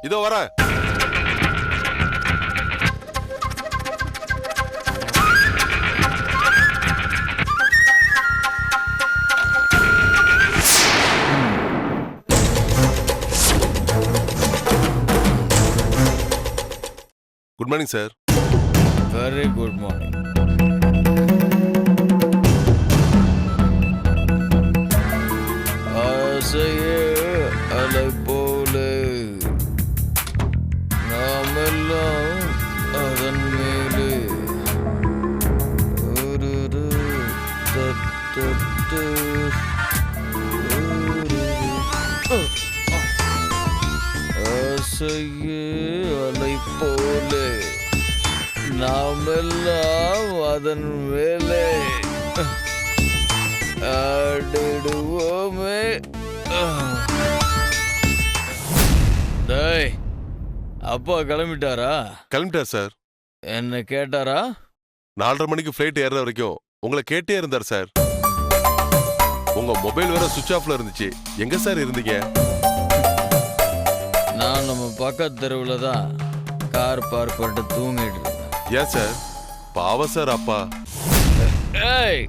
இதோ வரேன். Good morning sir. Very good morning. ஆசையே அலை போலே நாமெல்லாம் அதன் மேலே ஒரு தட்டு ஆசையே அலை போலே நாமெல்லாம் அதன் மேலே ஆடிடுவோமே. டேய், அப்பா கிளம்பிட்டாரா? கிளம்பிட்டார் சார். என்ன கேட்டாரா? 4:30 மணிக்கு ஃப்ளைட் ஏறுற வரைக்கும் உங்களை கேட்டே இருந்தார் சார். உங்க மொபைல் வேற சுவிட்ச் ஆஃப்ல இருந்துச்சு. எங்க சார் இருந்தீங்க? நான் நம்ம பக்கத்து தெருவில் தான் கார் பார்க் பண்ணிட்டு தூங்கிட்டு இருந்தேன். ஏன் சார்? பாவம் சார் அப்பா. ஏய்,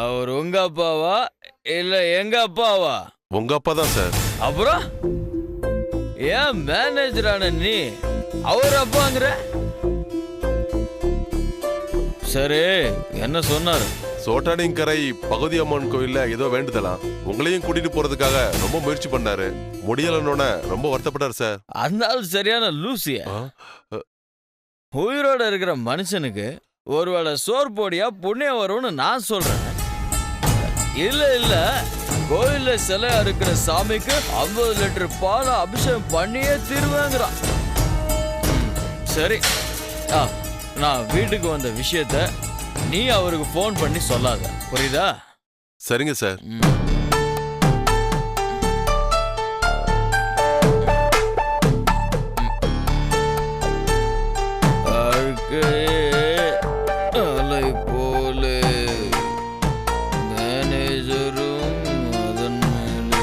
அவர் உங்க அப்பாவா இல்ல எங்க அப்பாவா? உங்க அப்பா தான் சார். அப்புறம் ஏன் மேனேஜரான நீ அவர் அப்பாங்கிற? சரி, என்ன சொன்னாரு? சோட்டானிங்கரை பகுதி அம்மன் கோயில்ல ஏதோ வேண்டுதலாம். உங்களையும் கூட்டிட்டு போறதுக்காக ரொம்ப முயற்சி பண்ணாரு. முடியலன்னோட ரொம்ப வருத்தப்பட்டார் சார். அந்த ஆள் சரியான லூசிய. உயிரோட இருக்கிற மனுஷனுக்கு ஒருவேளை சோறு போடியா புண்ணியம் வரும்னு நான் சொல்றேன். இல்ல கோயில்ல சிலையா இருக்கிற சாமிக்கு 50 லிட்டர் பால் அபிஷேகம் பண்ணியே தீர்வேங்கிறான். சரி, நான் வீட்டுக்கு வந்த விஷயத்த நீ அவருக்கு போன் பண்ணி சொல்லாத, புரியுதா? சரிங்க சார். அலை போலே மேனேஜரும் அதன் மேலே.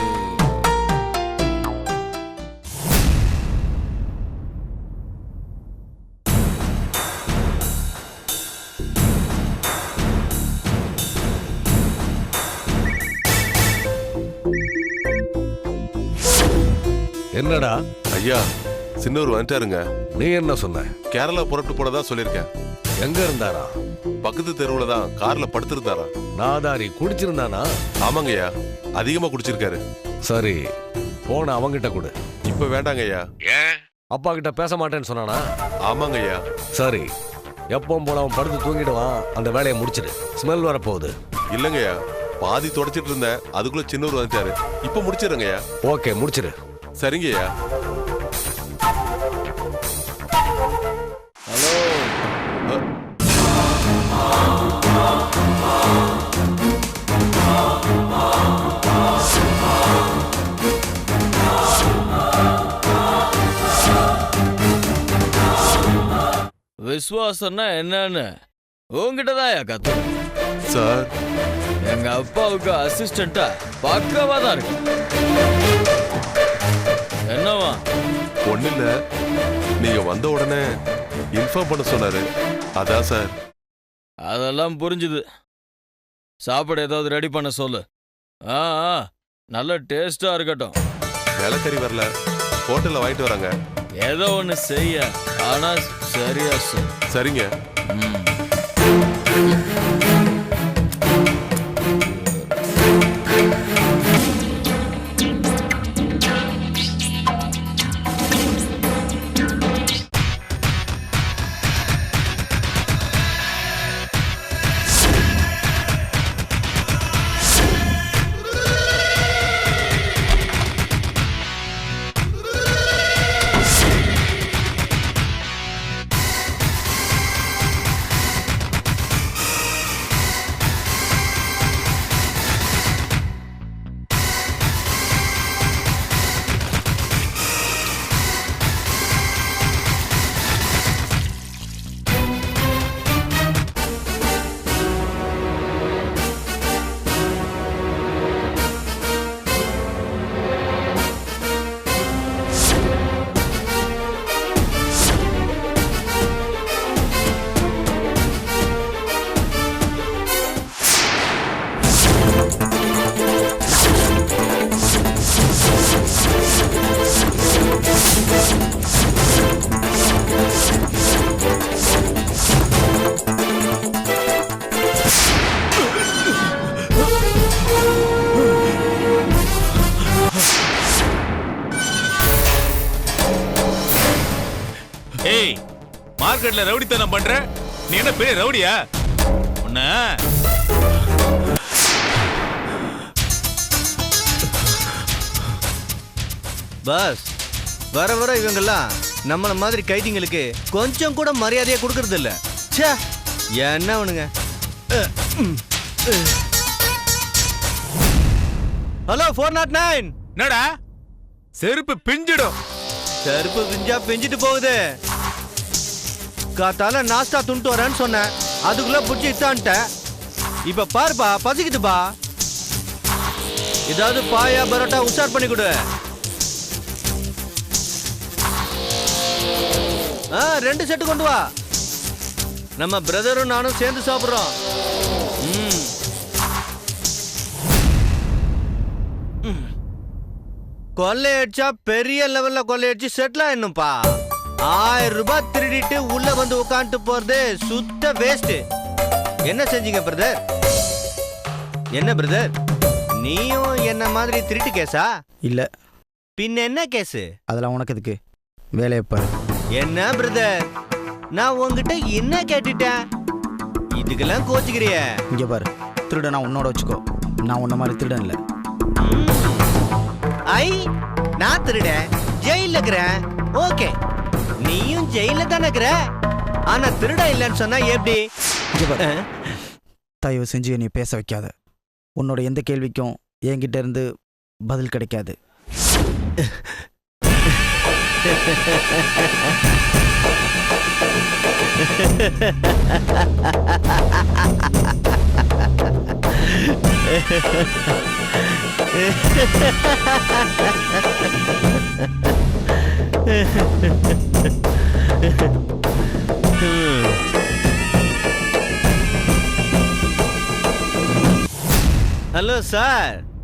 என்னடா ஐயா, சின்னூர் வந்துட்டாருங்க. நீ என்ன சொன்ன? கேரளா புறப்பட்டு போனதா சொல்லியிருக்கேன். எங்க இருந்தாரா? பக்கத்து தெருவுல தான் கார்ல படுத்திருந்தாரா. நாதாரி குடிச்சிருந்தானா? ஆமாங்கய்யா, அதிகமா குடிச்சிருக்காரு. சரி, போன அவங்கிட்ட கொடு. இப்ப வேண்டாங்க ஐயா. அப்பா கிட்ட பேச மாட்டேன்னு சொன்னானா? ஆமாங்க ஐயா. சரி, எப்பவும் போல அவன் படுத்து தூங்கிடுவான். அந்த வேலையை முடிச்சிடு. ஸ்மெல் வரப்போகுது. இல்லங்கய்யா, பாதி தொடச்சிட்டு இருந்தேன், அதுக்குள்ள சின்னூர் வந்துட்டாரு. இப்ப முடிச்சிருங்கய்யா. ஓகே, முடிச்சிடு. சரிங்கய்யா. ஹலோ, விசுவாசம்னா என்னன்னு உங்ககிட்டதான் கத்து சார். எங்க அப்பாவுக்கு அசிஸ்டண்டா பக்கவா தான் இருக்கு. என்னவா? ஒண்ணுல்ல, நீங்க வந்த உடனே இன்ஃபார்ம் பண்ண சொன்னாரு. அதான் சார். அதெல்லாம் புரிஞ்சுது. சாப்பாடு ஏதாவது ரெடி பண்ண சொல்லு. நல்ல டேஸ்டா இருக்கட்டும். வேலைக்கறி வரல, ஹோட்டல்ல வாங்கிட்டு வராங்க. ஏதோ ஒண்ணு செய்ய, ஆனா சரியா சரிங்க. மார்க்கெட்ல ரவுடித்தனம் பண்ற? நீ என்ன பெரிய ரவுடியா? உன்ன பாஸ், வர வர இவங்கெல்லாம் நம்மள மாதிரி கைதிங்களுக்கு கொஞ்சம் கூட மரியாதையை கொடுக்கறது இல்ல. ச்சே, என்ன அவனுங்க. ஹலோ 409. என்னடா செருப்பு பிஞ்சிடும். செருப்பு பிஞ்சா பிஞ்சிட்டு போகுது. காத்தால நாஸ்டா துண்டு வரேன்னு சொன்னேன், அதுக்குள்ள புடிச்சு இத்தான்ட்ட. இப்ப பாருப்பா, பசிக்குதுப்பா. ஏதாவது பாயா பரோட்டா உஷார் பண்ணி கொடு. 2 செட்டு கொண்டு வா. நம்ம பிரதரும் நானும் சேர்ந்து சாப்பிடுறோம். கொள்ளையடிச்சா பெரிய லெவல்ல கொள்ளையடிச்சு செட்டில் ஆயிடணும்பா. 1000 ரூபாய் திருடிட்டு உள்ள வந்து உட்காந்துட்டு போறது சுத்த வேஸ்ட். என்ன செஞ்சீங்க பிரதர்? என்ன பிரதர், நீயும் என்ன மாதிரி திருட்டு கேஸா? இல்ல. பின்ன என்ன கேஸு? அதெல்லாம் உனக்கு எதுக்கு? வேலையை பாரு. என்ன பிரதர், நான் உங்ககிட்ட என்ன கேட்டுட்டேன்? இதுக்கெல்லாம் கோச்சுக்கிறிய? இங்க பாரு, திருடனா உன்னோட வச்சுக்கோ. நான் உன்ன மாதிரி திருடன் இல்லை. ஐ, நான் திருடன் ஜெயில இருக்கிறேன். ஓகே, நீயும் ஜெயில தானே இருக்கிற. ஆனா திருட இல்லைன்னு சொன்னா எப்படி? இங்க பாரு, தயவு செஞ்சு நீ பேச வைக்காத. உன்னோட எந்த கேள்விக்கும் என்கிட்ட இருந்து பதில் கிடைக்காது. Hello sir,